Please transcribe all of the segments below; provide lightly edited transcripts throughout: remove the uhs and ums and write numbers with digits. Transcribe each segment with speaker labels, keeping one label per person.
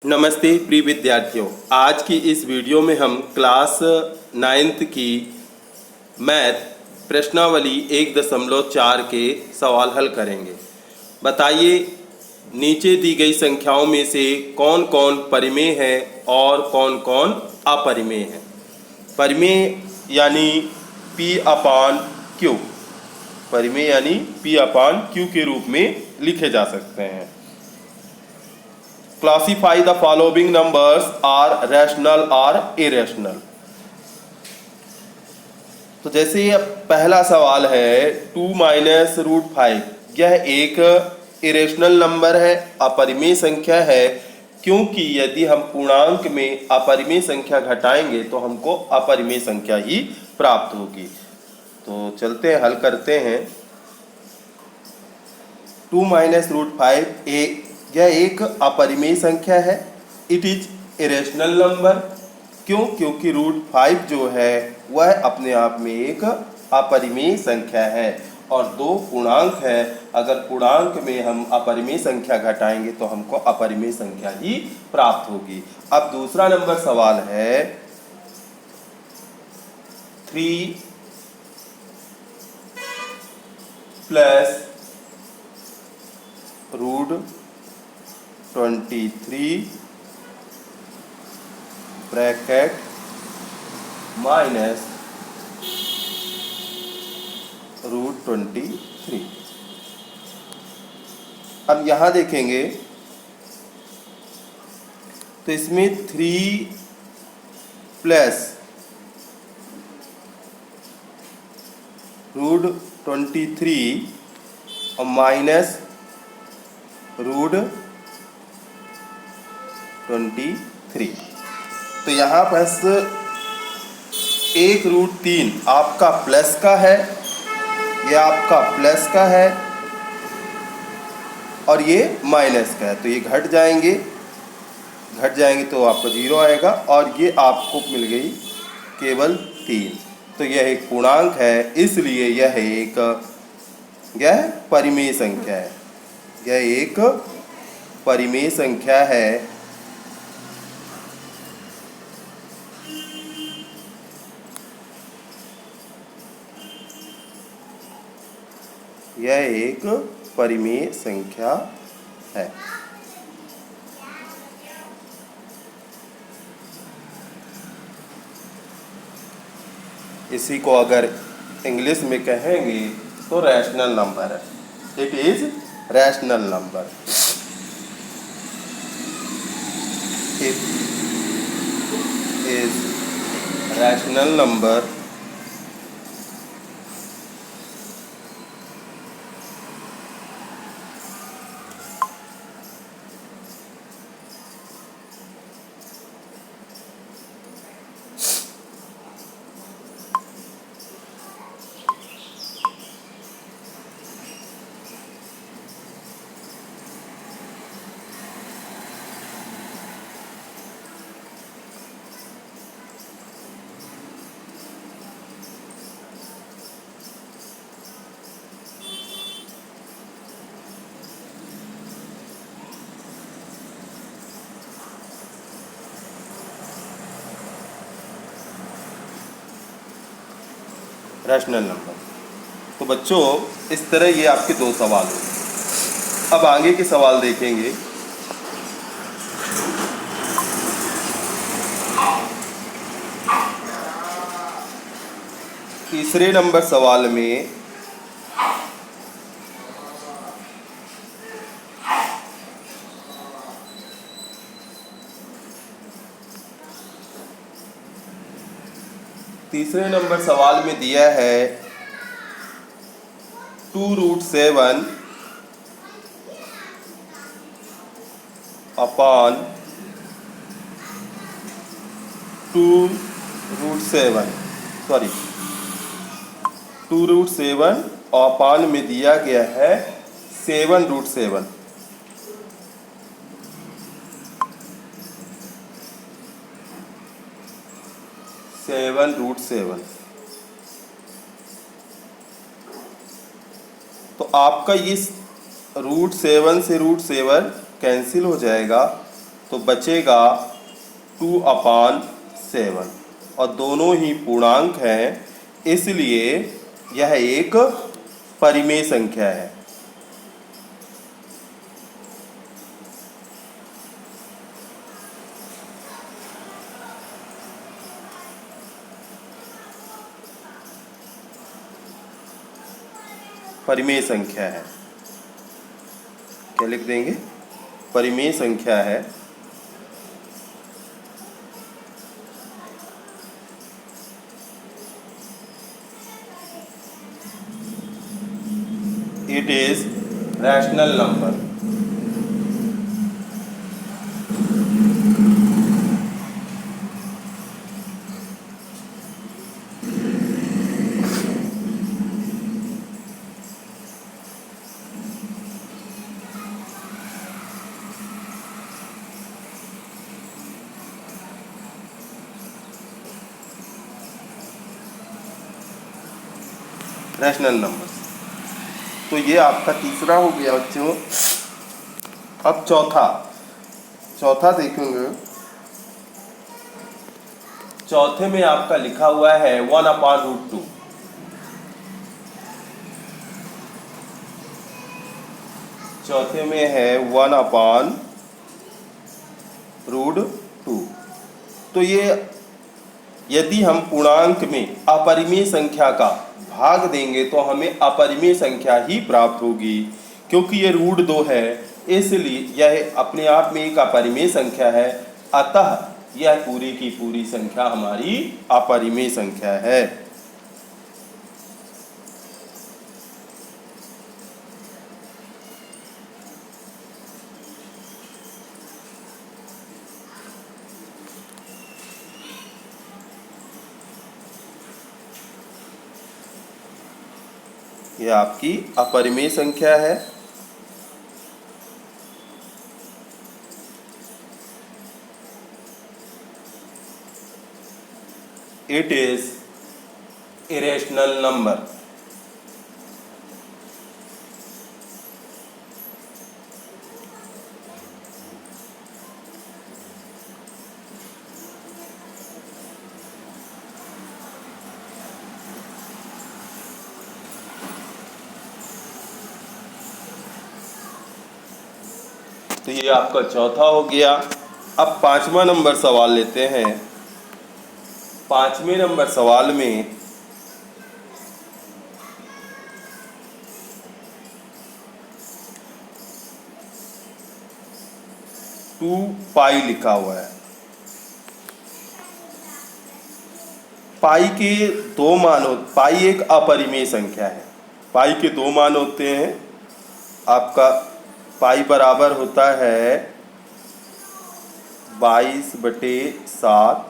Speaker 1: नमस्ते प्रिय विद्यार्थियों। आज की इस वीडियो में हम क्लास 9th की मैथ प्रश्नावली 1.4 के सवाल हल करेंगे। बताइए नीचे दी गई संख्याओं में से कौन कौन परिमेय है और कौन कौन अपरिमेय है। परिमेय यानी P/Q, परिमेय यानी P/Q के रूप में लिखे जा सकते हैं। Classify the following numbers are rational or irrational। तो जैसे ये पहला सवाल है 2 - √5, यह एक इरेशनल नंबर है, अपरिमेय संख्या है, क्योंकि यदि हम पूर्णांक में अपरिमेय संख्या घटाएंगे तो हमको अपरिमेय संख्या ही प्राप्त होगी। तो चलते हैं, हल करते हैं। 2 - √5 यह एक अपरिमेय संख्या है। It is irrational number. क्यों? क्योंकि √5 जो है वह अपने आप में एक अपरिमेय संख्या है और दो पूर्णांक है। अगर पूर्णांक में हम अपरिमेय संख्या घटाएंगे तो हमको अपरिमेय संख्या ही प्राप्त होगी। अब दूसरा नंबर सवाल है 3 + √23 ब्रैकेट माइनस √23। अब यहाँ देखेंगे तो इसमें 3 + √23 और माइनस √23। तो यहाँ बस एक √3 आपका प्लस का है, ये आपका प्लस का है और ये माइनस का है। तो ये घट जाएंगे तो आपको 0 आएगा और ये आपको मिल गई केवल 3। तो यह एक पूर्णांक है, इसलिए यह परिमेय संख्या है। यह एक परिमेय संख्या है। यह एक परिमेय संख्या है। इसी को अगर इंग्लिश में कहेंगे तो रैशनल नंबर है। It is rational number. It is rational number rational number. तो बच्चों इस तरह ये आपके दो सवाल हो। अब आगे के सवाल देखेंगे। तीसरे नंबर सवाल में दिया है 2√7 अपॉन 2√7 अपॉन में दिया गया है 7√7। तो आपका इस √7 से √7 कैंसिल हो जाएगा तो बचेगा 2/7 और दोनों ही पूर्णांक हैं, इसलिए यह एक परिमेय संख्या है। परिमेय संख्या है, क्या लिख देंगे? परिमेय संख्या है। It is rational number. Rational numbers. तो ये आपका तीसरा हो गया बच्चों। अब चौथा देखेंगे। चौथे में आपका लिखा हुआ है 1/√2। चौथे में है 1/√2। तो ये यदि हम पूर्णांक में अपरिमेय संख्या का भाग देंगे तो हमें अपरिमेय संख्या ही प्राप्त होगी, क्योंकि ये √2 है, इसलिए यह अपने आप में एक अपरिमेय संख्या है। अतः यह पूरी की पूरी संख्या हमारी अपरिमेय संख्या है। यह आपकी अपरिमेय संख्या है। It is irrational number. तो ये आपका चौथा हो गया। अब 5वां नंबर सवाल लेते हैं। 5वें नंबर सवाल में पाई लिखा हुआ है। पाई के दो मान पाई एक अपरिमेय संख्या है। पाई के दो मान होते हैं। आपका पाई बराबर होता है 22/7।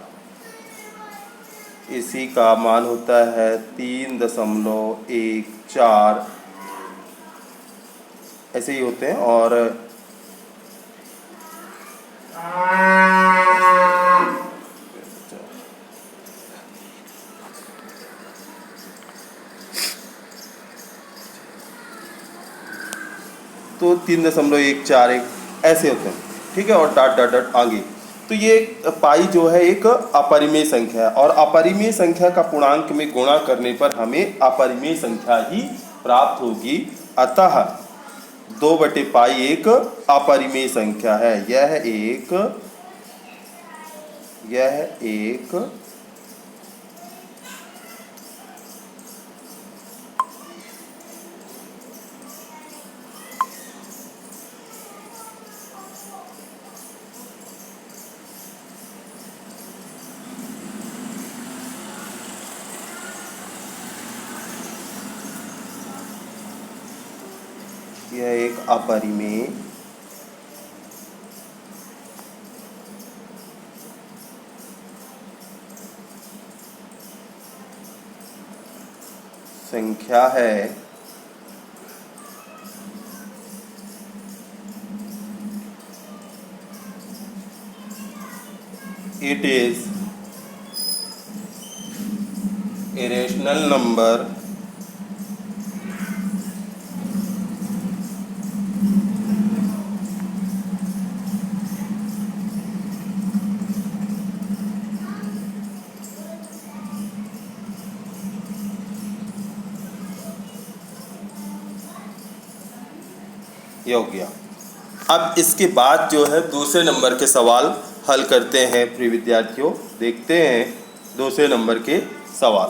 Speaker 1: इसी का मान होता है 3.14। ऐसे ही होते हैं। और तो 3.141 ऐसे होते हैं, ठीक है। और डॉट डॉट डॉट आगे। तो ये पाई जो है एक अपरिमेय संख्या है, और अपरिमेय संख्या का पूर्णांक में गुणा करने पर हमें अपरिमेय संख्या ही प्राप्त होगी। अतः 2/पाई एक अपरिमेय संख्या है। यह एक अपरिमेय संख्या है। It is a rational number ये हो गया। अब इसके बाद जो है दूसरे नंबर के सवाल हल करते हैं प्रिय विद्यार्थियों। देखते हैं दूसरे नंबर के सवाल।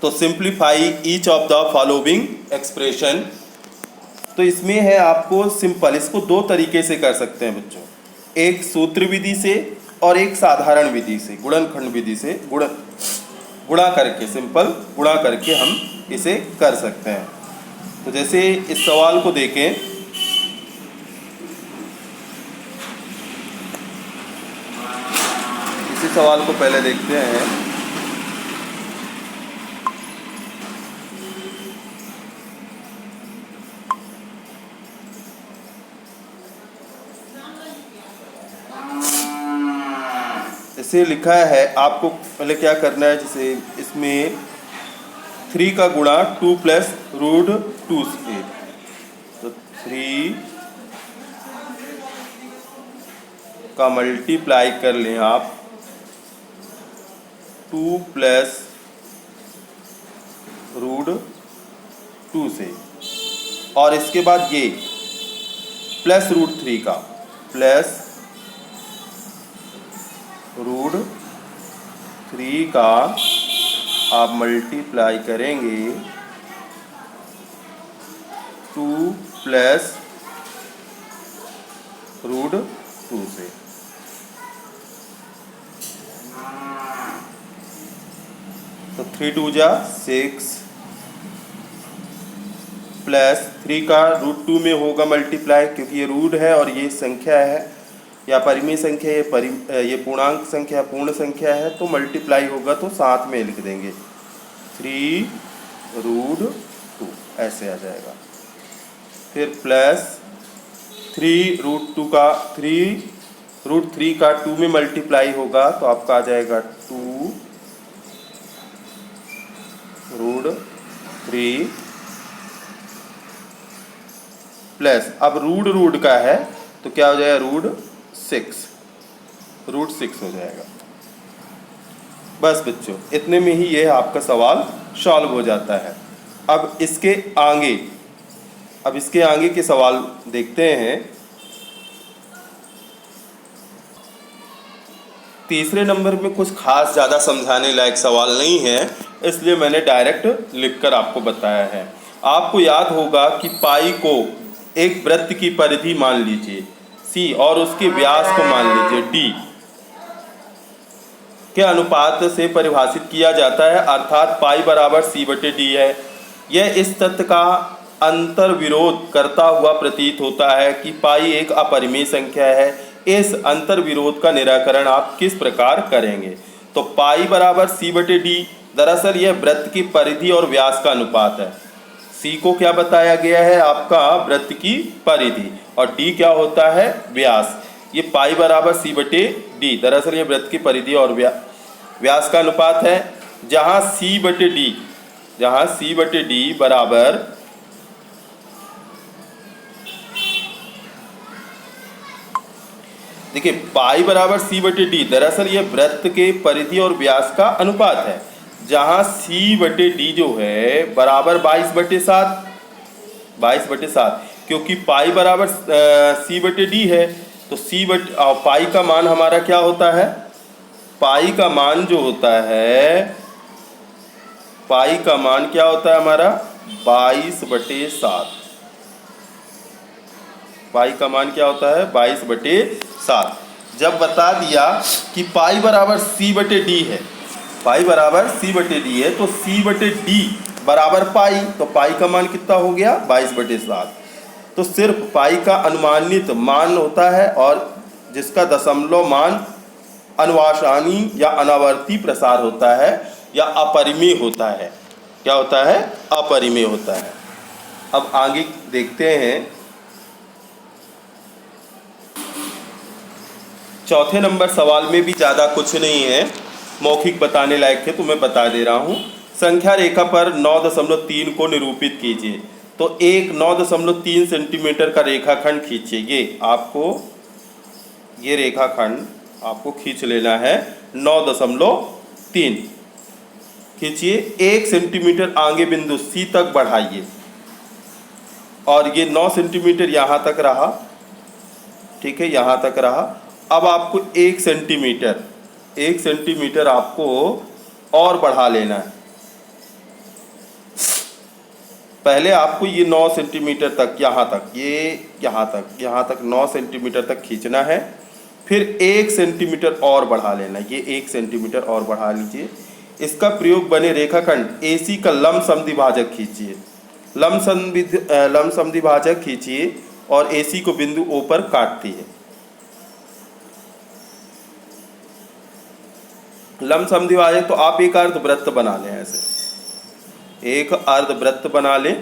Speaker 1: तो simplify each of the following expression. तो इसमें है आपको सिंपल, इसको दो तरीके से कर सकते हैं बच्चों, एक सूत्र विधि से और एक साधारण विधि से, गुणनखंड विधि से, गुणा करके, सिंपल गुणा करके हम इसे कर सकते हैं। तो जैसे इस सवाल को देखें, इसी सवाल को पहले देखते हैं। इसे लिखा है, आपको पहले क्या करना है, जैसे इसमें 3 का गुणा 2 प्लस रूट 2 से, तो 3 का मल्टीप्लाई कर लें आप 2 प्लस रूट 2 से, और इसके बाद ये प्लस रूट 3 का, प्लस रूट 3 का आप मल्टीप्लाई करेंगे 2 प्लस रूट 2 से। तो 3 2 जा 6 प्लस 3 का रूट 2 में होगा मल्टीप्लाई, क्योंकि ये रूट है और ये संख्या है या परिमेय संख्या, ये पूर्णांक संख्या, पूर्ण संख्या है, तो मल्टीप्लाई होगा तो साथ में लिख देंगे 3 रूट 2, ऐसे आ जाएगा। फिर प्लस 3 रूट 2 का, 3 रूट 3 का 2 में मल्टीप्लाई होगा तो आपका आ जाएगा 2 रूट 3 प्लस, अब रूट का है तो क्या हो जाएगा, रूट 6 हो जाएगा। बस बच्चों, इतने में ही ये आपका सवाल सॉल्व हो जाता है। अब इसके आगे के सवाल देखते हैं। तीसरे नंबर में कुछ खास ज़्यादा समझाने लायक सवाल नहीं है, इसलिए मैंने डायरेक्ट लिखकर आपको बताया है। आपको याद होगा कि पाई को एक वृत्त की परिधि मान लीजिए C और उसके व्यास को मान लीजिए D के अनुपात से परिभाषित किया जाता है, अर्थात पाई बराबर C/D है। यह इस तथ्य का अंतर विरोध करता हुआ प्रतीत होता है कि पाई एक अपरिमेय संख्या है। इस अंतर विरोध का निराकरण आप किस प्रकार करेंगे? तो पाई बराबर C/D, दरअसल यह वृत्त की परिधि और व्यास का अनुपात है। C को क्या बताया गया है, आपका वृत्त की परिधि, और D क्या होता है, व्यास। ये पाई बराबर C/D, दरअसल ये वृत्त की परिधि और व्यास का अनुपात है। जहाँ C/D बराबर देखिए, पाई बराबर C/D, दरअसल ये वृत्त के परिधि और व्यास का अनुपात है। जहाँ C/D जो है बराबर 22/7, क्योंकि पाई बराबर C/D है, तो पाई का मान हमारा क्या होता है, पाई का मान जो होता है, पाई का मान क्या होता है हमारा 22/7। पाई का मान क्या होता है 22/7। जब बता दिया कि पाई बराबर C/D है, पाई बराबर C/D है, तो C/D बराबर पाई, तो पाई का मान कितना हो गया 22/7। तो सिर्फ पाई का अनुमानित मान होता है और जिसका दशमलव मान अनुवाशानी या अनावर्ती प्रसार होता है या अपरिमेय होता है। क्या होता है, अपरिमेय होता है। अब आगे देखते हैं। चौथे नंबर सवाल में भी ज़्यादा कुछ नहीं है, मौखिक बताने लायक है तो मैं बता दे रहा हूँ। संख्या रेखा पर 9.3 को निरूपित कीजिए। तो एक 9.3 सेंटीमीटर का रेखाखंड खींचिए। ये रेखाखंड आपको खींच लेना है 9.3 खींचिए। 1 सेंटीमीटर आगे बिंदु सी तक बढ़ाइए और ये 9 सेंटीमीटर यहाँ तक रहा, ठीक है, यहाँ तक रहा। अब आपको 1 सेंटीमीटर आपको और बढ़ा लेना है। पहले आपको ये 9 सेंटीमीटर तक, यहाँ तक, ये यहाँ तक 9 सेंटीमीटर तक खींचना है। फिर 1 सेंटीमीटर और बढ़ा लेना, ये 1 सेंटीमीटर और बढ़ा लीजिए। इसका प्रयोग बने रेखाखंड AC का लंब समद्विभाजक खींचिए। लंब समद्विभाजक खींचिए और AC को बिंदु O पर काटती है। लंब समद्विभाजक तो आप एक अर्धवृत्त बना लें, ऐसे एक अर्धवृत्त बना लें।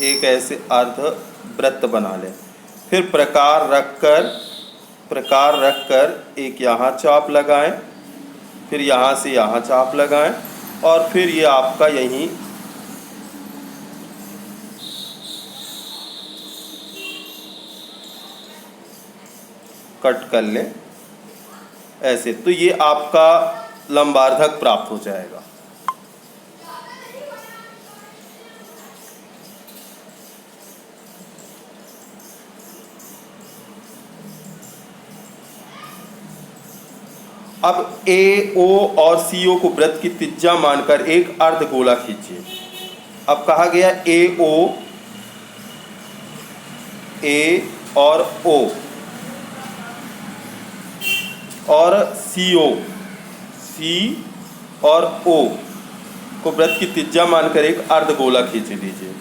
Speaker 1: एक ऐसे अर्धवृत्त बना लें। फिर प्रकार रखकर एक यहाँ चाप लगाएं, फिर यहाँ से यहाँ चाप लगाएं और फिर ये आपका यहीं कट कर लें ऐसे। तो ये आपका लंबार्धक प्राप्त हो जाएगा। अब AO और CO को वृत्त की त्रिज्या मानकर एक अर्धगोला खींचिए। अब कहा गया AO, A और O और CO, C और O को वृत्त की त्रिज्या मानकर एक अर्धगोला खींच लीजिए।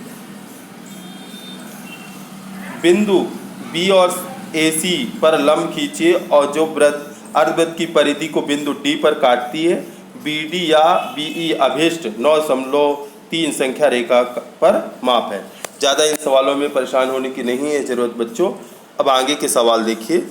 Speaker 1: बिंदु B और AC पर लंब खींचिए और जो वृत्त अर्धवृत्त की परिधि को बिंदु D पर काटती है, BD या BE अभिष्ट 9.3 संख्या रेखा पर माप है। ज़्यादा इन सवालों में परेशान होने की नहीं है ज़रूरत बच्चों। अब आगे के सवाल देखिए।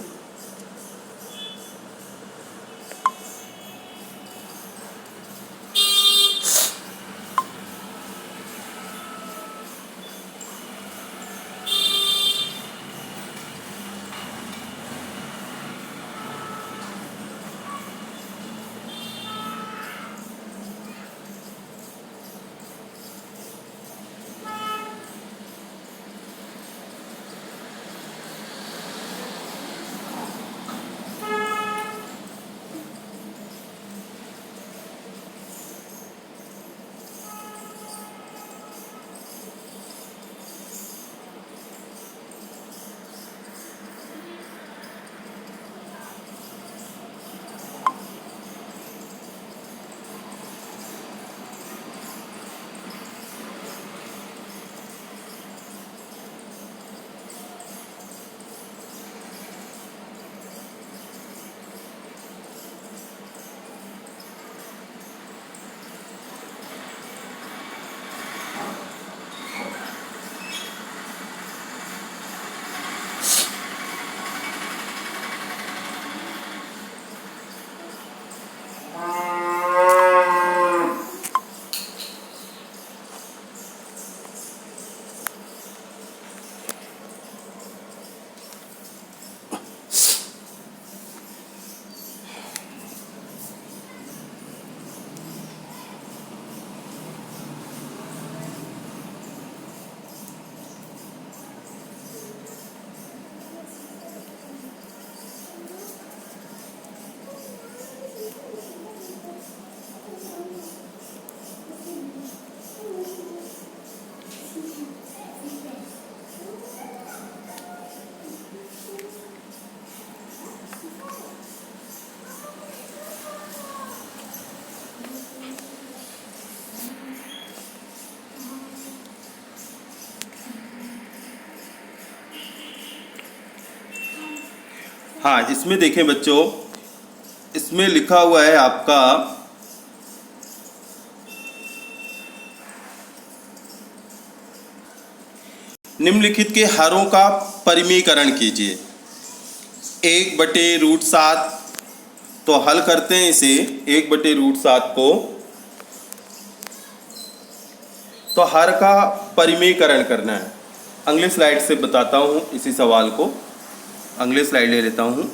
Speaker 1: हाँ, इसमें देखें बच्चों, इसमें लिखा हुआ है आपका निम्नलिखित के हरों का परिमेयकरण कीजिए। 1/√7, तो हल करते हैं इसे। 1/√7 को तो हर का परिमेयकरण करना है। अगली स्लाइड से बताता हूँ इसी सवाल को। अगली स्लाइड ले लेता हूँ।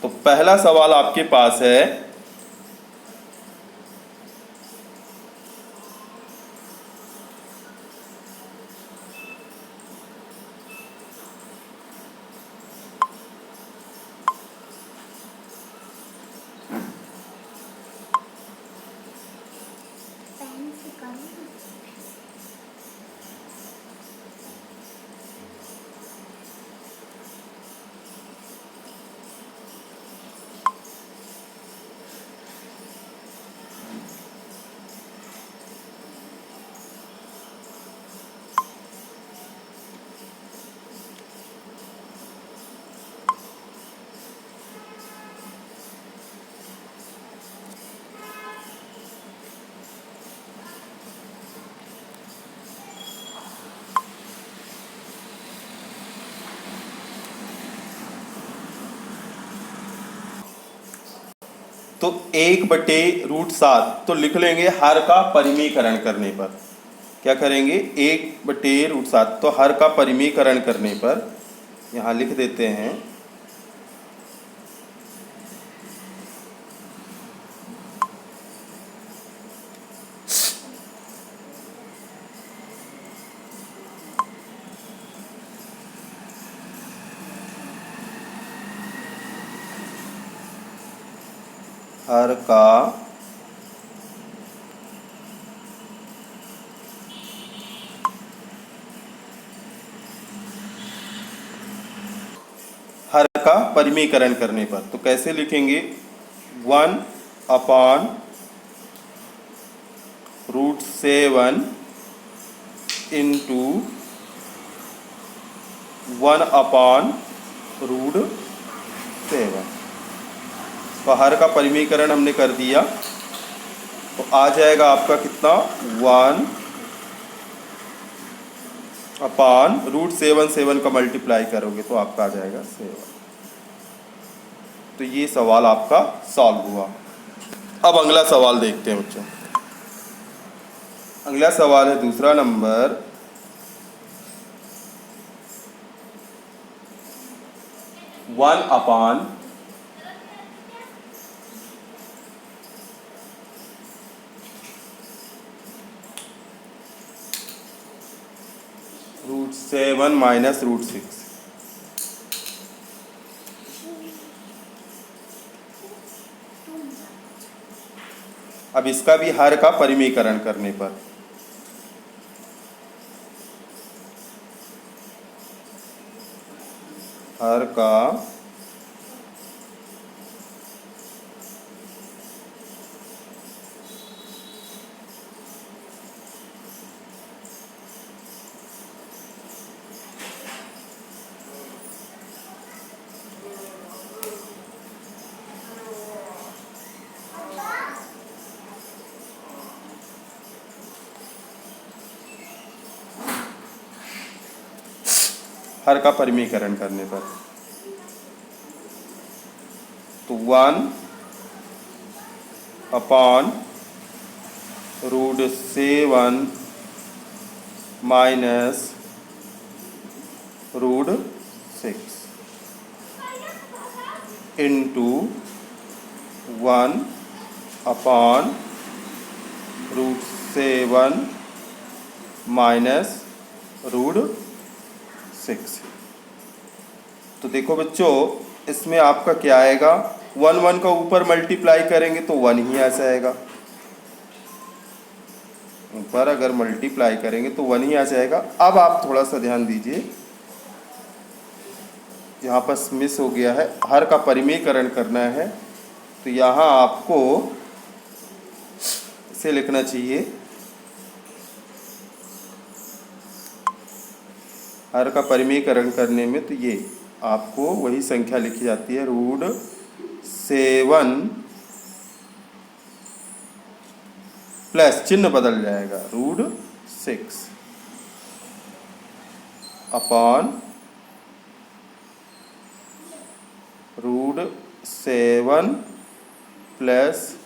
Speaker 1: तो पहला सवाल आपके पास है, तो 1/√7 तो लिख लेंगे हर का परिमेयकरण करने पर। क्या करेंगे? 1/√7 तो हर का परिमेयकरण करने पर यहाँ लिख देते हैं हर का परिमेयकरण करने पर। तो कैसे लिखेंगे? 1/√7 इंटू 1/√7। तो हर का परिमेयकरण हमने कर दिया, तो आ जाएगा आपका कितना? 1/√7 7 का मल्टीप्लाई करोगे तो आपका आ जाएगा 7। तो ये सवाल आपका सॉल्व हुआ। अब अगला सवाल देखते हैं बच्चों। अगला सवाल है दूसरा नंबर, 1/√7 माइनस √6। अब इसका भी हर का परिमेयकरण करने पर हर का परिमेयकरण करने पर तो 1/√7 माइनस √6 इंटू 1/√7 माइनस √6। तो देखो बच्चों, इसमें आपका क्या आएगा? 1 का ऊपर मल्टीप्लाई करेंगे तो 1 ही आ जाएगा। ऊपर अगर मल्टीप्लाई करेंगे तो 1 ही आ जाएगा। अब आप थोड़ा सा ध्यान दीजिए, यहाँ पर मिस हो गया है, हर का परिमेयकरण करना है। तो यहाँ आपको इसे लिखना चाहिए, हर का परिमेयकरण करने में तो ये आपको वही संख्या लिखी जाती है, √7 प्लस चिन्ह बदल जाएगा, √6 अपॉन √7 प्लस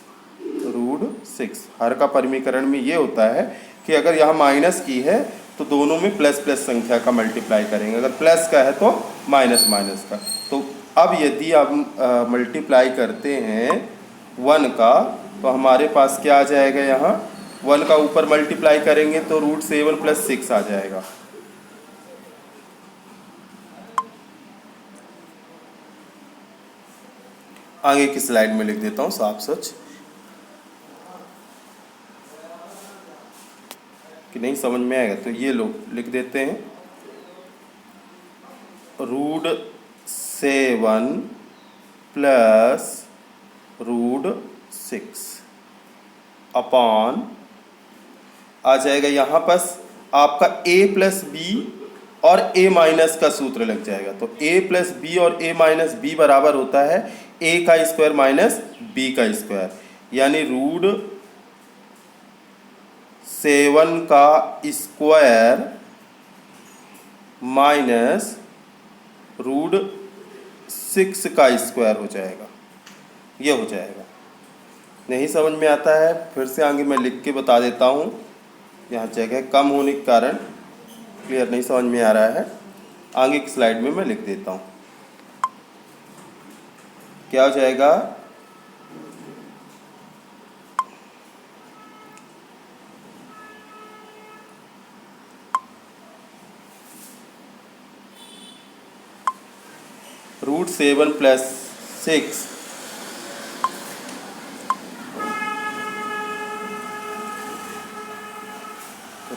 Speaker 1: 6। हर का परिमीकरण में ये होता है कि अगर यहाँ माइनस की है तो दोनों में प्लस प्लस संख्या का मल्टीप्लाई करेंगे, अगर प्लस का है तो माइनस माइनस का। तो अब यदि हम मल्टीप्लाई करते हैं 1 का तो हमारे पास क्या आ जाएगा, यहाँ 1 का ऊपर मल्टीप्लाई करेंगे तो √7 + 6 आ जाएगा। आगे की स्लाइड में लिख देता हूँ साफ सच, कि नहीं समझ में आएगा तो ये लो लिख देते हैं, √7 + √6 अपॉन आ जाएगा यहाँ पास आपका a + b और a माइनस का सूत्र लग जाएगा। तो a + b और a - b बराबर होता है a का स्क्वायर माइनस b का स्क्वायर, यानी √7 का स्क्वायर माइनस √6 का स्क्वायर हो जाएगा। ये हो जाएगा। नहीं समझ में आता है फिर से आगे मैं लिख के बता देता हूँ, यहाँ जगह कम होने के कारण क्लियर नहीं समझ में आ रहा है। आगे की स्लाइड में मैं लिख देता हूँ, क्या हो जाएगा, √7 + 6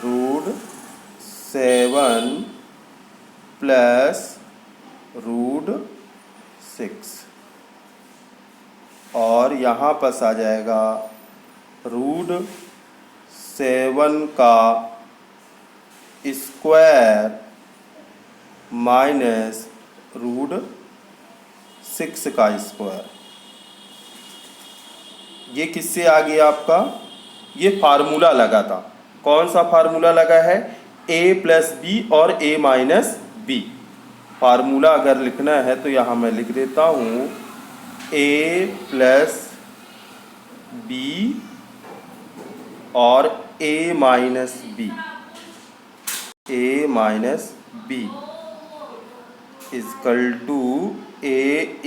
Speaker 1: √7 + √6 और यहाँ पास आ जाएगा √7 का स्क्वायर माइनस √6 का स्क्वायर। ये किससे आ गया आपका, ये फार्मूला लगा था। कौन सा फार्मूला लगा है, a + b और a - b। फार्मूला अगर लिखना है तो यहाँ मैं लिख देता हूँ a + b और a - b, a - b = a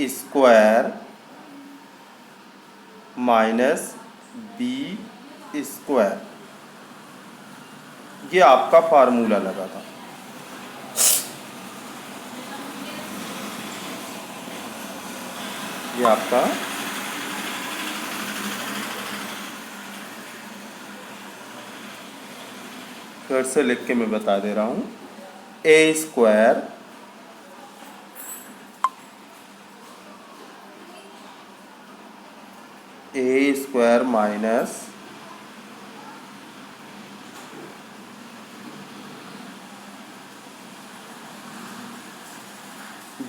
Speaker 1: square minus b square. ये आपका फार्मूला लगा था। ये आपका फिर से लिख के मैं बता दे रहा हूँ, a square minus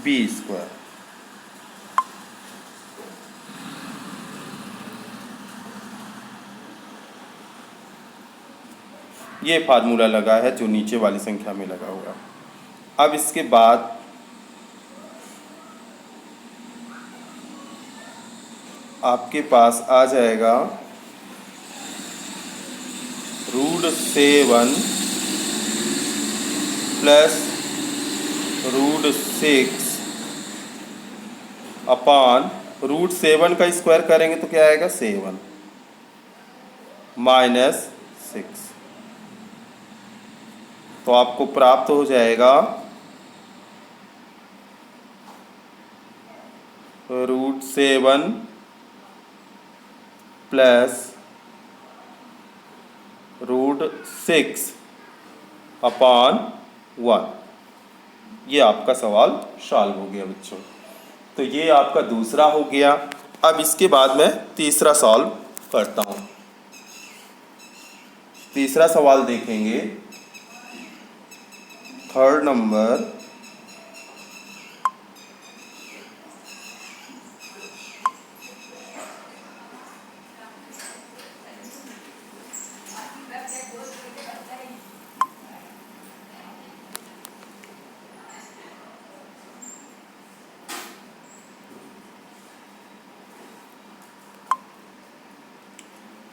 Speaker 1: b square. ये फार्मूला लगा है जो नीचे वाली संख्या में लगा हुआ। अब इसके बाद आपके पास आ जाएगा √7 + √6 अपॉन √7 का स्क्वायर करेंगे तो क्या आएगा, 7 माइनस 6। तो आपको प्राप्त हो जाएगा √7 + √6 अपॉन 1। ये आपका सवाल सॉल्व हो गया बच्चों। तो ये आपका दूसरा हो गया। अब इसके बाद मैं तीसरा सॉल्व करता हूँ। तीसरा सवाल देखेंगे, थर्ड नंबर,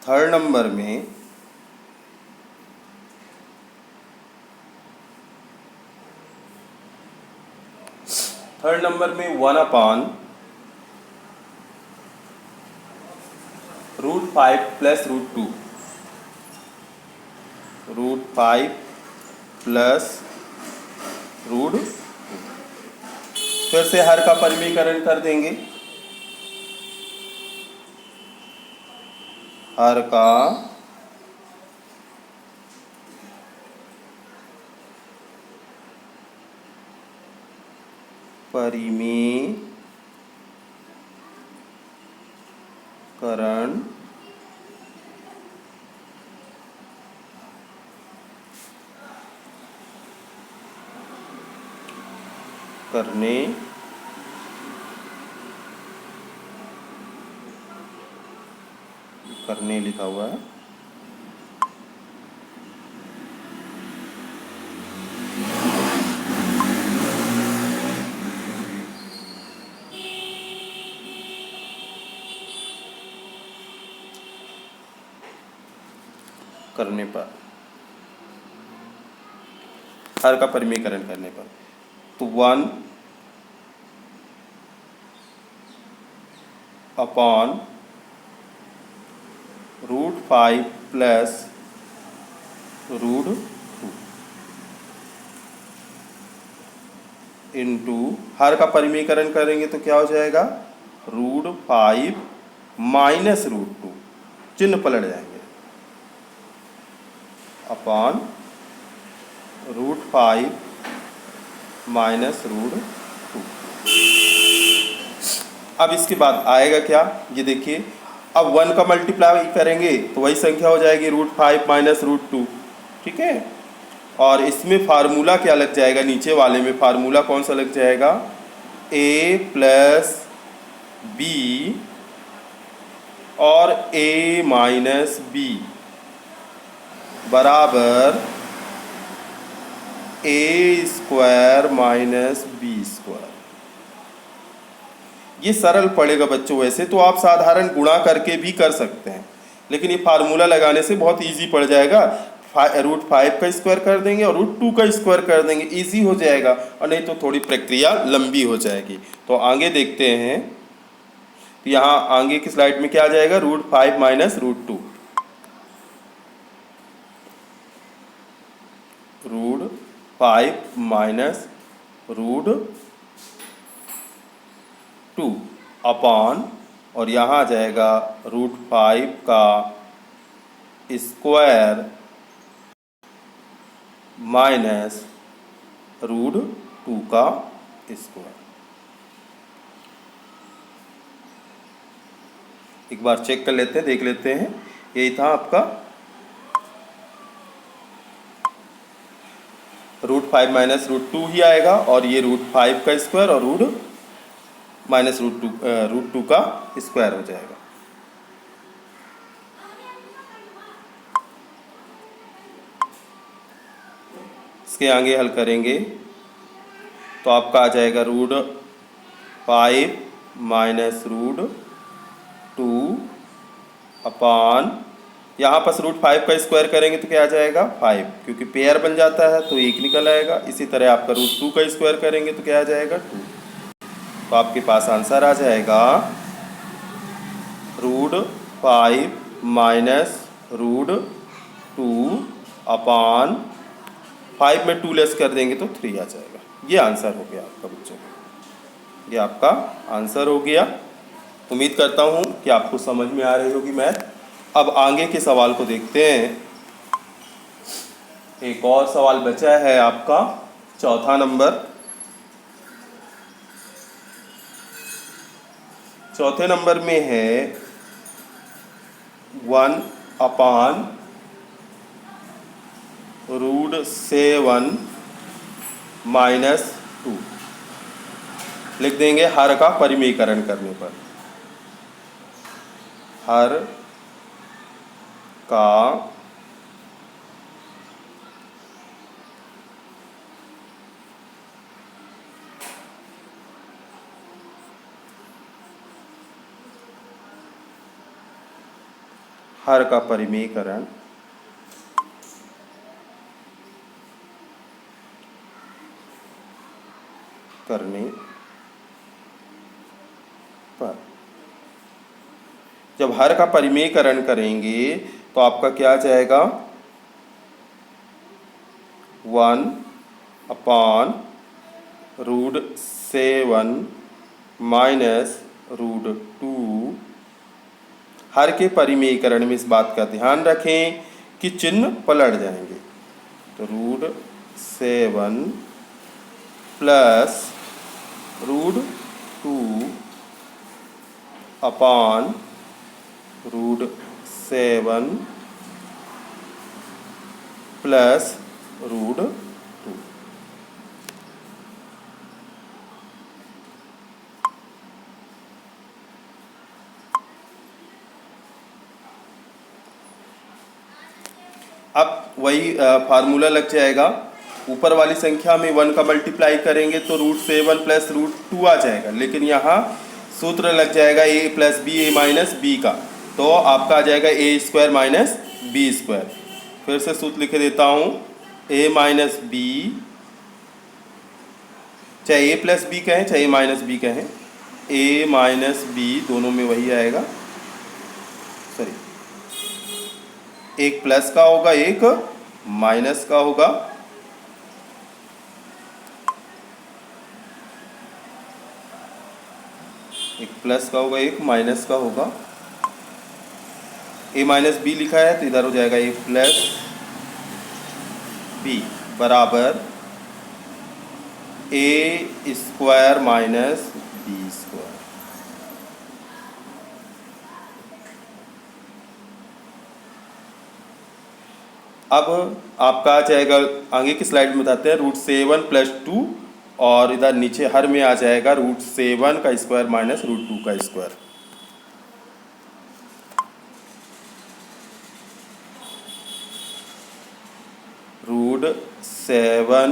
Speaker 1: थर्ड नंबर में वन अपॉन √5 प्लस √2, √5 प्लस √2। फिर से हर का परिमीकरण कर देंगे। हर का परिमीकरण करने लिखा हुआ है। करने पर, हर का परिमीकरण करने पर, तो 1 अपॉन √5 प्लस √2 इंटू हर का परिमीकरण करेंगे तो क्या हो जाएगा, √5 माइनस √2, चिन्ह पलट जाएंगे, अपॉन √5 माइनस √2। अब इसके बाद आएगा क्या, ये देखिए, अब 1 का मल्टीप्लाई करेंगे तो वही संख्या हो जाएगी √5 माइनस √2, ठीक है। और इसमें फार्मूला क्या लग जाएगा, नीचे वाले में फार्मूला कौन सा लग जाएगा, a प्लस बी और a माइनस बी बराबर a² माइनस b²। ये सरल पड़ेगा बच्चों, वैसे तो आप साधारण गुणा करके भी कर सकते हैं, लेकिन ये फार्मूला लगाने से बहुत इजी पड़ जाएगा। √5 का स्क्वायर कर देंगे और √2 का स्क्वायर कर देंगे, इजी हो जाएगा, और नहीं तो थोड़ी प्रक्रिया लंबी हो जाएगी। तो आगे देखते हैं, तो यहाँ आगे की स्लाइड में क्या आ जाएगा, √5 माइनस √2, √5 माइनस √2 अपॉन, और यहाँ आ जाएगा √5 का स्क्वायर माइनस √2 का स्क्वायर। एक बार चेक कर लेते हैं, देख लेते हैं, यही था आपका √5 माइनस √2 ही आएगा, और ये √5 का स्क्वायर और माइनस √2 का स्क्वायर हो जाएगा। इसके आगे हल करेंगे तो आपका आ जाएगा √5 माइनस √2 अपॉन, यहाँ पर √5 का स्क्वायर करेंगे तो क्या आ जाएगा 5, क्योंकि पेयर बन जाता है तो 1 निकल आएगा। इसी तरह आपका √2 का स्क्वायर करेंगे तो क्या आ जाएगा 2। तो आपके पास आंसर आ जाएगा √5 माइनस √2 अपॉन 5 में 2 लेस कर देंगे तो 3 आ जाएगा। ये आंसर हो गया आपका बच्चों, ये आपका आंसर हो गया। उम्मीद करता हूँ कि आपको समझ में आ रही होगी मैथ। अब आगे के सवाल को देखते हैं। एक और सवाल बचा है आपका, चौथा नंबर। चौथे नंबर में है 1 अपॉन √7 माइनस 2 लिख देंगे हर का परिमीकरण करने पर। हर का हर का परिमेयकरण करने पर, जब हर का परिमेयकरण करेंगे तो आपका क्या आ जाएगा 1/√7 माइनस √2। हर के परिमेयकरण में इस बात का ध्यान रखें कि चिन्ह पलट जाएंगे, तो √7 प्लस √2 अपान √7 प्लस √2। अब वही फार्मूला लग जाएगा, ऊपर वाली संख्या में 1 का मल्टीप्लाई करेंगे तो √7 प्लस √2 आ जाएगा, लेकिन यहाँ सूत्र लग जाएगा a plus B A minus B का, तो आपका आ जाएगा a² माइनस b²। फिर से सूत्र लिख देता हूँ, a माइनस बी, चाहे a प्लस बी कहें चाहे a माइनस बी कहें, a माइनस बी दोनों में वही आएगा, सॉरी एक प्लस का होगा एक माइनस का होगा, एक प्लस का होगा एक माइनस का होगा। a माइनस बी लिखा है तो इधर हो जाएगा a प्लस बी बराबर a² माइनस b²। अब आपका आ जाएगा, आगे की स्लाइड में बताते हैं, √7 प्लस 2 और इधर नीचे हर में आ जाएगा √7 का स्क्वायर माइनस √2 का स्क्वायर। √7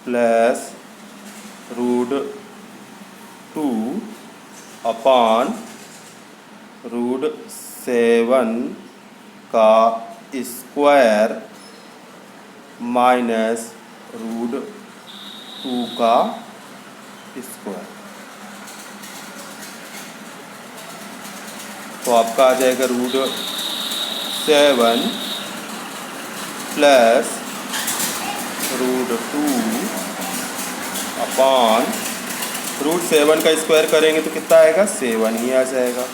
Speaker 1: प्लस √2 अपान √7 का स्क्वायर माइनस √2 का स्क्वायर, तो आपका आ जाएगा √7 प्लस √2 अपान √7 का स्क्वायर करेंगे तो कितना आएगा 7 ही आ जाएगा,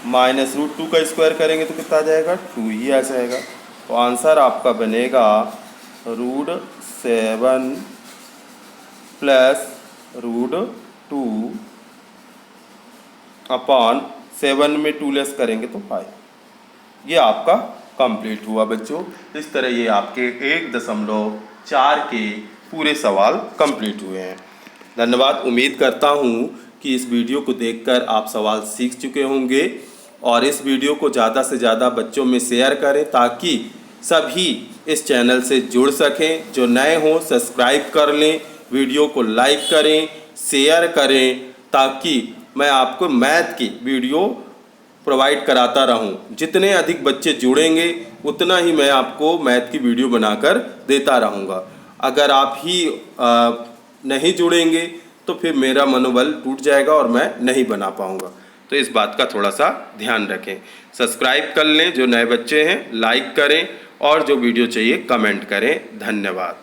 Speaker 1: माइनस √2 का स्क्वायर करेंगे तो कितना आ जाएगा 2 ही आ जाएगा। तो आंसर आपका बनेगा √7 प्लस √2 अपान 7 में 2 लेस करेंगे तो 5। ये आपका कंप्लीट हुआ बच्चों। इस तरह ये आपके 1.4 के पूरे सवाल कंप्लीट हुए हैं। धन्यवाद। उम्मीद करता हूँ कि इस वीडियो को देखकर आप सवाल सीख चुके होंगे और इस वीडियो को ज़्यादा से ज़्यादा बच्चों में शेयर करें ताकि सभी इस चैनल से जुड़ सकें। जो नए हों सब्सक्राइब कर लें, वीडियो को लाइक करें, शेयर करें ताकि मैं आपको मैथ की वीडियो प्रोवाइड कराता रहूं। जितने अधिक बच्चे जुड़ेंगे उतना ही मैं आपको मैथ की वीडियो बनाकर देता रहूंगा। अगर आप ही नहीं जुड़ेंगे तो फिर मेरा मनोबल टूट जाएगा और मैं नहीं बना पाऊंगा। तो इस बात का थोड़ा सा ध्यान रखें। सब्सक्राइब कर लें जो नए बच्चे हैं, लाइक करें और जो वीडियो चाहिए कमेंट करें। धन्यवाद।